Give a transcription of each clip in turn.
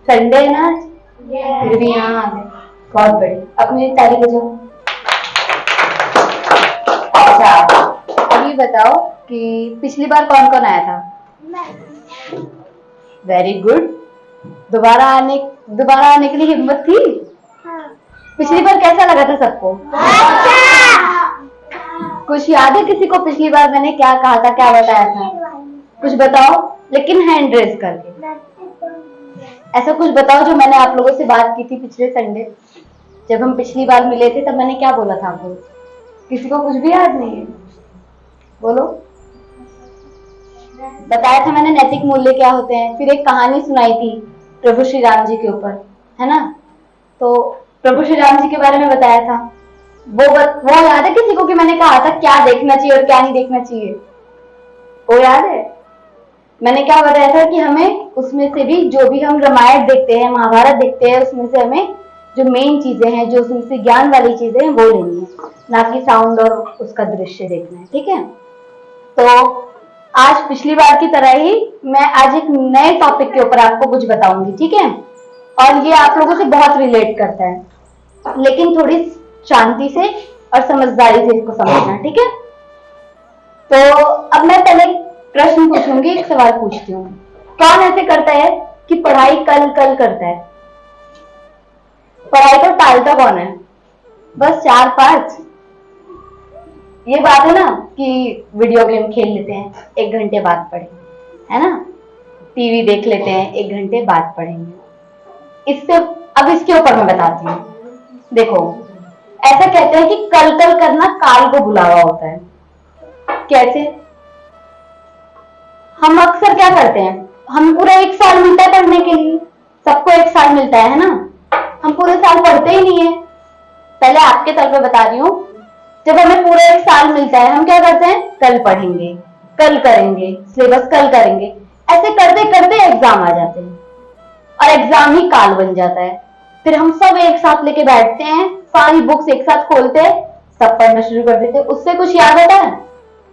Sunday है ना, फिर भी यहाँ आ गए, बहुत बड़ी। अपनी ताली बजाओ। अच्छा, अब ये बताओ कि पिछली बार कौन कौन आया था? Very good. दोबारा आने के लिए हिम्मत थी? हाँ। पिछली बार कैसा लगा था सबको? कुछ याद है किसी को पिछली बार मैंने क्या कहा था, क्या बताया था? कुछ बताओ, लेकिन हैंड रेज करके। ऐसा कुछ बताओ जो मैंने आप लोगों से बात की थी पिछले संडे, जब हम पिछली बार मिले थे, तब मैंने क्या बोला था आपको? किसी को कुछ भी याद नहीं है? बोलो। बताया था मैंने नैतिक मूल्य क्या होते हैं, फिर एक कहानी सुनाई थी प्रभु श्री राम जी के ऊपर, है ना? तो प्रभु श्री राम जी के बारे में बताया था। वो याद है किसी को कि मैंने कहा था क्या देखना चाहिए और क्या नहीं देखना चाहिए? वो याद है? मैंने क्या बताया था कि हमें उसमें से भी, जो भी हम रामायण देखते हैं, महाभारत देखते हैं, उसमें से हमें जो मेन चीजें हैं, जो उसमें से ज्ञान वाली चीजें हैं, वो लेनी है, ना कि साउंड और उसका दृश्य देखना है। ठीक है? तो आज पिछली बार की तरह ही मैं आज एक नए टॉपिक के ऊपर आपको कुछ बताऊंगी। ठीक है? और ये आप लोगों से बहुत रिलेट करता है, लेकिन थोड़ी शांति से और समझदारी से इसको समझना। ठीक है? तो अब मैं पहले प्रश्न पूछूंगी, एक सवाल पूछती हूँ। कौन ऐसे करता है कि पढ़ाई कल कल करता है? पढ़ाई को टालता कौन है? बस 4-5। ये बात है ना कि वीडियो गेम खेल लेते हैं, 1 घंटे बाद पढ़ेंगे, है ना? टीवी देख लेते हैं, 1 घंटे बाद पढ़ेंगे। अब इसके ऊपर मैं बताती हूँ। देखो, ऐसा कहते हैं कि कल कल करना काल को बुलावा होता है। कैसे? हम अक्सर क्या करते हैं, हम पूरा 1 साल मिलता है पढ़ने के लिए, सबको 1 साल मिलता है ना? हम पूरे साल पढ़ते ही नहीं है। पहले आपके तौर पे बता रही हूँ, जब हमें पूरा 1 साल मिलता है, हम क्या करते हैं? कल पढ़ेंगे, कल करेंगे, सिलेबस कल करेंगे। ऐसे करते करते एग्जाम आ जाते हैं और एग्जाम ही काल बन जाता है। फिर हम सब एक साथ लेके बैठते हैं, सारी बुक्स एक साथ खोलते हैं, सब पढ़ना शुरू कर देते हैं। उससे कुछ याद आता है?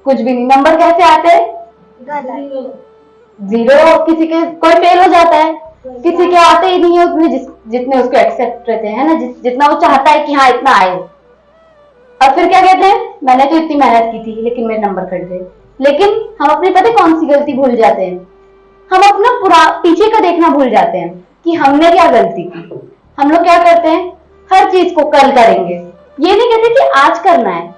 कुछ भी नहीं। नंबर कैसे आते हैं? 0। किसी के कोई फेल हो जाता है, किसी के आते ही नहीं है उतने जितने उसको एक्सेप्ट रहते हैं, ना? जितना वो चाहता है कि हाँ इतना आए। और फिर क्या कहते हैं? मैंने तो इतनी मेहनत की थी लेकिन मेरे नंबर कट गए। लेकिन हम अपनी पता कौन सी गलती भूल जाते हैं? हम अपना पीछे का देखना भूल जाते हैं कि हमने क्या गलती की। हम लोग क्या करते हैं? हर चीज को कल करेंगे। ये नहीं कहते कि आज करना है।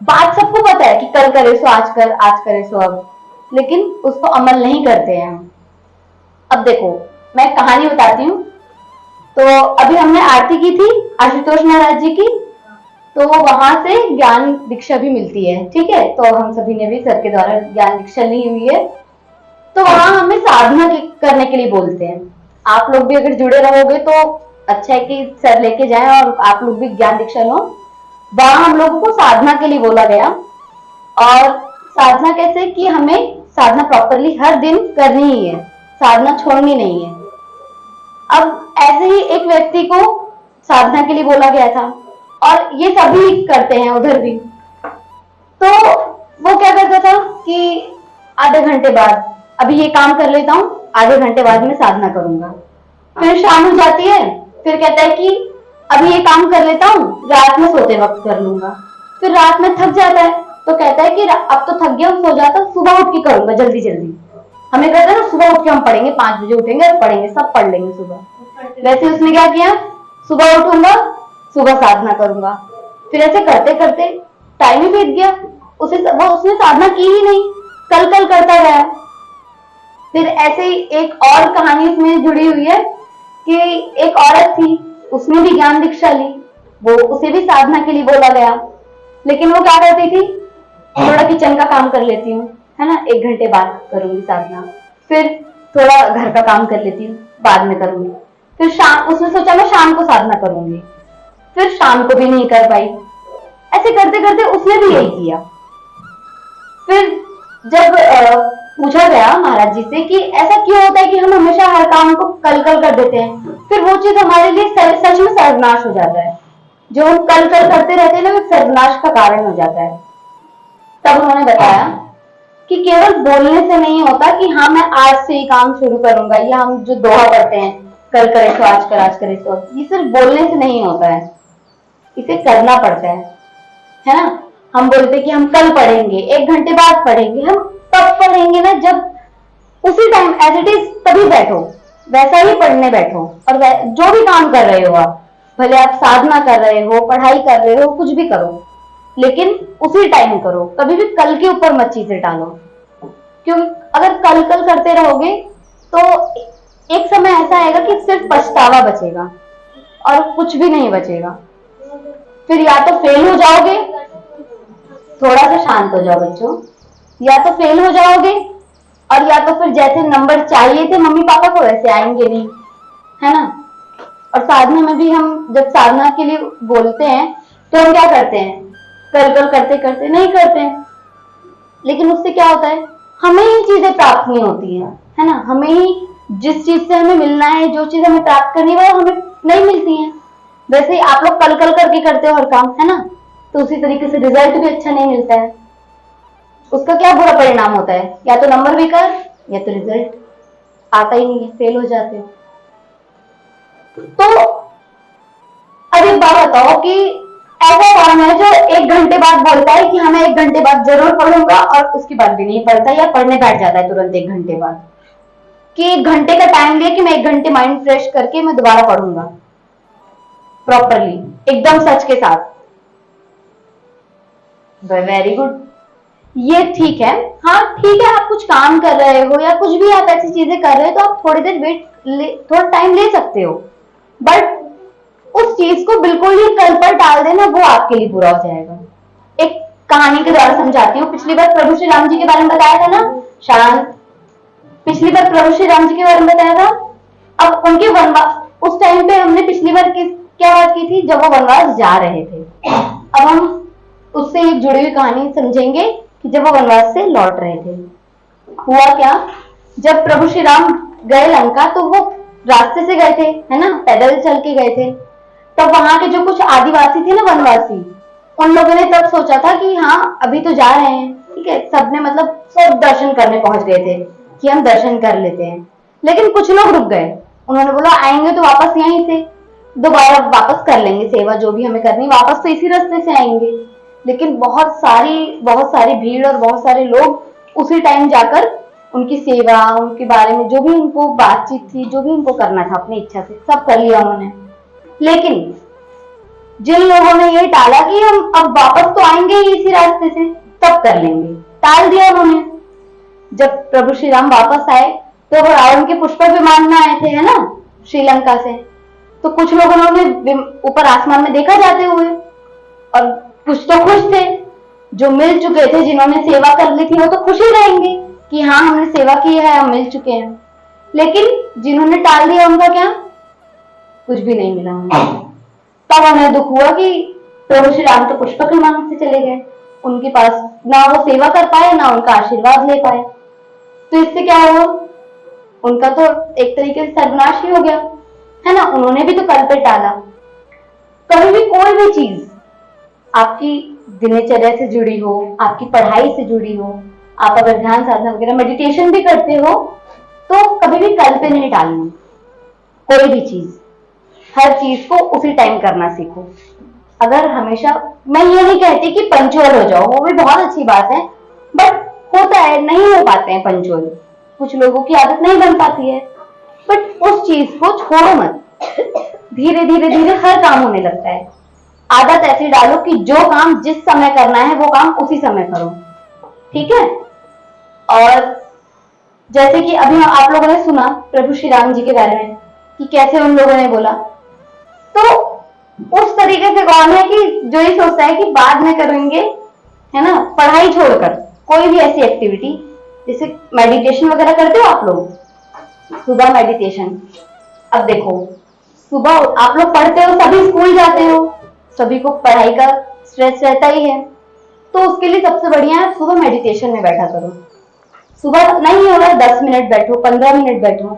बात सबको पता है कि कल करे सो आज कर, आज करे सो अब, लेकिन उसको अमल नहीं करते हैं हम। अब देखो, मैं कहानी बताती हूँ। तो अभी हमने आरती की थी आशुतोष महाराज जी की, तो वहां से ज्ञान दीक्षा भी मिलती है। ठीक है? तो हम सभी ने भी सर के द्वारा ज्ञान दीक्षा ली हुई है। तो वहां हमें साधना करने के लिए बोलते हैं। आप लोग भी अगर जुड़े रहोगे तो अच्छा है कि सर लेके जाएं और आप लोग भी ज्ञान दीक्षा लो। वहां हम लोगों को साधना के लिए बोला गया। और साधना कैसे कि हमें साधना प्रॉपरली हर दिन करनी ही है, साधना छोड़नी नहीं है। अब ऐसे ही एक व्यक्ति को साधना के लिए बोला गया था और ये सभी करते हैं उधर भी। तो वो क्या करता था कि आधे घंटे बाद, अभी ये काम कर लेता हूँ, आधे घंटे बाद मैं साधना करूंगा। फिर शाम हो जाती है, फिर कहता है कि अभी ये काम कर लेता हूँ, रात में सोते वक्त कर लूंगा। फिर रात में थक जाता है तो कहता है कि अब तो थक गया, सो जाता, सुबह उठ के करूंगा जल्दी जल्दी। हमें कहते हैं ना सुबह उठ के हम पढ़ेंगे, 5 बजे उठेंगे और पढ़ेंगे, सब पढ़ लेंगे सुबह। वैसे उसने क्या किया? सुबह उठूंगा, सुबह साधना करूंगा। फिर ऐसे करते करते टाइम ही बीत गया, उसने साधना की ही नहीं, कल कल करता गया। फिर ऐसे ही एक और कहानी इसमें जुड़ी हुई है कि एक औरत थी, उसने भी ज्ञान दीक्षा ली, उसे भी साधना के लिए बोला गया। लेकिन वो क्या करती थी? थोड़ा किचन का काम कर लेती हूँ, है ना, 1 घंटे बाद करूंगी साधना। फिर थोड़ा घर का काम कर लेती हूँ, बाद में करूंगी। फिर शाम, उसने सोचा मैं शाम को साधना करूंगी, फिर शाम को भी नहीं कर पाई। ऐसे करते करते उसने भी यही किया। फिर जब पूछा गया महाराज जी से कि ऐसा क्यों होता है कि हम हमेशा हर काम को कल कल कर देते हैं, फिर वो चीज हमारे लिए सच में सर्वनाश हो जाता है। जो हम कल कल करते रहते हैं ना, वो सर्वनाश का कारण हो जाता है। तब उन्होंने बताया कि केवल बोलने से नहीं होता कि हाँ मैं आज से ही काम शुरू करूंगा, या हम जो दोहा पढ़ते हैं कल करे तो आज कर, आज करे तो, ये सिर्फ बोलने से नहीं होता है, इसे करना पड़ता है ना। हम बोलते हैं कि हम कल पढ़ेंगे, 1 घंटे बाद पढ़ेंगे, हम तब पढ़ेंगे ना जब उसी टाइम एज इट इज तभी बैठो, वैसा ही पढ़ने बैठो। और जो भी काम कर रहे हो आप, भले आप साधना कर रहे हो, पढ़ाई कर रहे हो, कुछ भी करो, लेकिन उसी टाइम करो, कभी भी कल के ऊपर मत चीजें डालो। क्योंकि अगर कल कल करते रहोगे तो एक समय ऐसा आएगा कि सिर्फ पछतावा बचेगा और कुछ भी नहीं बचेगा। फिर या तो फेल हो जाओगे, थोड़ा सा शांत हो जाओ बच्चों, या तो फेल हो जाओगे और या तो फिर जैसे नंबर चाहिए थे मम्मी पापा को वैसे आएंगे नहीं, है ना। और साधना में भी हम जब साधना के लिए बोलते हैं तो हम क्या करते हैं, कल कल करते करते नहीं करते हैं, लेकिन उससे क्या होता है, हमें ही चीजें प्राप्त नहीं होती है ना। हमें ही जिस चीज से हमें मिलना है, जो चीज हमें प्राप्त करनी है वो हमें नहीं मिलती है। वैसे ही आप लोग कल कल करके करते हो हर काम, है ना, तो उसी तरीके से रिजल्ट भी अच्छा नहीं मिलता है। उसका क्या बुरा परिणाम होता है, या तो नंबर बेकार या तो रिजल्ट आता ही नहीं है, फेल हो जाते हो। तो अब एक बात बताओ कि ऐसा कौन है जो 1 घंटे बाद बोलता है कि हाँ मैं 1 घंटे बाद जरूर पढ़ूंगा और उसके बाद भी नहीं पढ़ता, या पढ़ने बैठ जाता है तुरंत 1 घंटे बाद, कि 1 घंटे का टाइम लिया कि मैं 1 घंटे माइंड फ्रेश करके मैं दोबारा पढ़ूंगा प्रॉपरली, एकदम सच के साथ। वेरी गुड, ये ठीक है। हाँ ठीक है, आप कुछ काम कर रहे हो या कुछ भी आप ऐसी चीजें कर रहे हो तो आप थोड़ी देर थोड़ा टाइम ले सकते हो, बट उस चीज को बिल्कुल ही कल पर टाल देना वो आपके लिए बुरा हो जाएगा। एक कहानी के द्वारा समझाती हूँ। पिछली बार प्रभु श्री राम जी के बारे में बताया था ना, शांत, पिछली बार प्रभु श्री राम जी के बारे में बताया था। अब उनके वनवास, उस टाइम पे हमने पिछली बार क्या बात की थी, जब वो वनवास जा रहे थे। अब हम उससे एक जुड़ी हुई कहानी समझेंगे कि जब वो वनवास से लौट रहे थे, हुआ क्या, जब प्रभु श्री राम गए लंका तो वो रास्ते से गए थे, है ना, पैदल चल के गए थे। तब वहां के जो कुछ आदिवासी थे ना, वनवासी, उन लोगों ने तब सोचा था कि हाँ अभी तो जा रहे हैं, ठीक है, सबने मतलब सब दर्शन करने पहुंच गए थे कि हम दर्शन कर लेते हैं। लेकिन कुछ लोग रुक गए, उन्होंने बोला आएंगे तो वापस यहीं से दोबारा वापस कर लेंगे सेवा, जो भी हमें करनी वापस तो इसी रास्ते से आएंगे। लेकिन बहुत सारी भीड़ और बहुत सारे लोग उसी टाइम जाकर उनकी सेवा, उनके बारे में जो भी उनको बातचीत थी, जो भी उनको करना था अपनी इच्छा से सब कर लिया उन्होंने। लेकिन जिन लोगों ने ये टाला कि हम अब वापस तो आएंगे ही इसी रास्ते से, तब कर लेंगे, टाल दिया उन्होंने। जब प्रभु श्री राम वापस आए तो वो रावण के पुष्पक विमान में आए थे, है ना, श्रीलंका से। तो कुछ लोगों ने ऊपर आसमान में देखा जाते हुए, और कुछ तो खुश थे, जो मिल चुके थे, जिन्होंने सेवा कर ली थी वो तो खुश ही रहेंगे कि हाँ हमने सेवा की है, हम मिल चुके हैं। लेकिन जिन्होंने टाल दिया उनका क्या, कुछ भी नहीं मिला उन्हें। तब उन्हें दुख हुआ कि प्रभु श्री राम तो पुष्पक विमान से चले गए, उनके पास ना वो सेवा कर पाए ना उनका आशीर्वाद ले पाए। तो इससे क्या हुआ, उनका तो एक तरीके से सर्वनाश ही हो गया, है ना। उन्होंने भी तो कल पे टाला। कभी भी कोई भी चीज आपकी दिनचर्या से जुड़ी हो, आपकी पढ़ाई से जुड़ी हो, आप अगर ध्यान साधना वगैरह मेडिटेशन भी करते हो तो कभी भी कल पे नहीं टालनी कोई भी चीज। हर चीज को उसी टाइम करना सीखो। अगर हमेशा, मैं ये नहीं कहती कि पंचुअल हो जाओ, वो भी बहुत अच्छी बात है, बट होता है नहीं हो पाते हैं पंचुअल, कुछ लोगों की आदत नहीं बन पाती है, बट उस चीज को छोड़ो मत। धीरे धीरे धीरे हर काम होने लगता है। आदत ऐसी डालो कि जो काम जिस समय करना है वो काम उसी समय करो, ठीक है। और जैसे कि अभी आप लोगों ने सुना प्रभु श्री राम जी के बारे में कि कैसे उन लोगों ने बोला, तो उस तरीके से कौन है कि जो ये सोचता है कि बाद में करेंगे, है ना, पढ़ाई छोड़कर कोई भी ऐसी एक्टिविटी, जैसे मेडिटेशन वगैरह करते हो आप लोग, सुबह मेडिटेशन। अब देखो सुबह आप लोग पढ़ते हो, सभी स्कूल जाते हो, सभी को पढ़ाई का स्ट्रेस रहता ही है, तो उसके लिए सबसे बढ़िया है सुबह मेडिटेशन में बैठा करो। सुबह नहीं हो रहा 10 मिनट बैठो, 15 मिनट बैठो,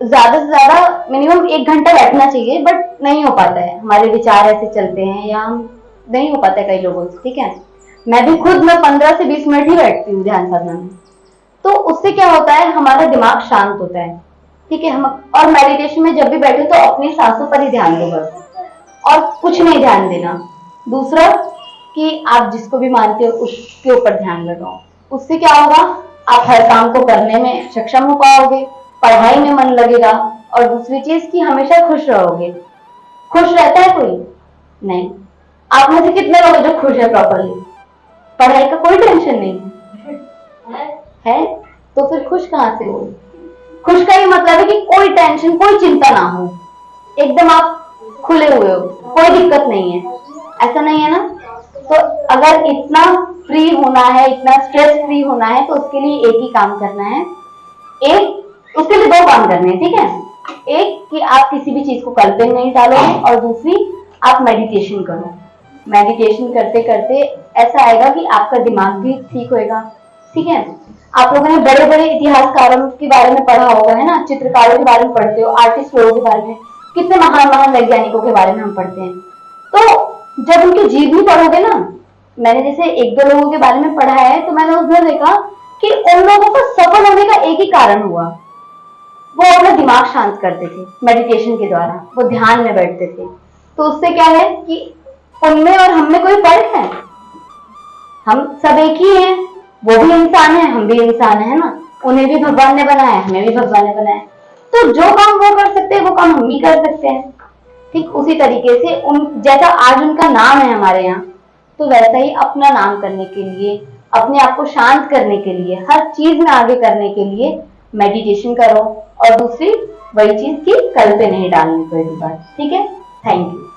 ज्यादा से ज्यादा मिनिमम 1 घंटा बैठना चाहिए, बट नहीं हो पाता है, हमारे विचार ऐसे चलते हैं या हम नहीं हो पाता है कई लोगों से, ठीक है। मैं भी खुद 15 से 20 मिनट ही बैठती हूँ ध्यान साधना में। तो उससे क्या होता है, हमारा दिमाग शांत होता है, ठीक है। हम और मेडिटेशन में जब भी बैठो तो अपनी सांसों पर ही ध्यान दो बस, और कुछ नहीं ध्यान देना। दूसरा कि आप जिसको भी मानते हो उसके ऊपर ध्यान लगाओ। उससे क्या होगा, आप हर काम को करने में सक्षम हो पाओगे, पढ़ाई में मन लगेगा, और दूसरी चीज कि हमेशा खुश रहोगे। खुश रहता है कोई? नहीं। आप में से कितने लोग हैं जो खुश है प्रॉपरली? पढ़ाई का कोई टेंशन नहीं है तो फिर खुश कहां से हो? खुश का ही मतलब है कि कोई टेंशन, कोई चिंता ना हो, एकदम आप खुले हुए हो, कोई दिक्कत नहीं है, ऐसा नहीं है ना। तो अगर इतना फ्री होना है, इतना स्ट्रेस फ्री होना है, तो उसके लिए एक ही काम करना है। एक, उसके लिए दो काम करने हैं, ठीक है। एक कि आप किसी भी चीज को कल पे नहीं डालोगे, और दूसरी आप मेडिटेशन करो। मेडिटेशन करते करते ऐसा आएगा कि आपका दिमाग भी ठीक होएगा, ठीक है। आप लोगों ने बड़े बड़े इतिहासकारों के बारे में पढ़ा होगा, है ना, चित्रकारों के बारे में पढ़ते हो, आर्टिस्ट लोगों के बारे में, कितने महान महान वैज्ञानिकों के बारे में हम पढ़ते हैं। तो जब उनकी जीवनी पढ़ोगे ना, मैंने जैसे एक दो लोगों के बारे में पढ़ा है, तो मैंने उसमें देखा कि उन लोगों को सफल होने का एक ही कारण हुआ, वो अपना दिमाग शांत करते थे मेडिटेशन के द्वारा, वो ध्यान में बैठते थे। तो उससे क्या है कि उनमें और हम में कोई फर्क है? हम सब एक ही हैं, वो भी इंसान है, हम भी इंसान है ना। उन्हें भी भगवान ने बनाया, हमें भी भगवान ने बनाया। तो जो काम वो कर सकते हैं वो काम हम भी कर सकते हैं। ठीक उसी तरीके से उन जैसा आज उनका नाम है हमारे यहाँ, तो वैसा ही अपना नाम करने के लिए, अपने आप को शांत करने के लिए, हर चीज में आगे करने के लिए मेडिटेशन करो। और दूसरी वही चीज की कल पे नहीं डालनी कोई भी बात, ठीक है। Thank you.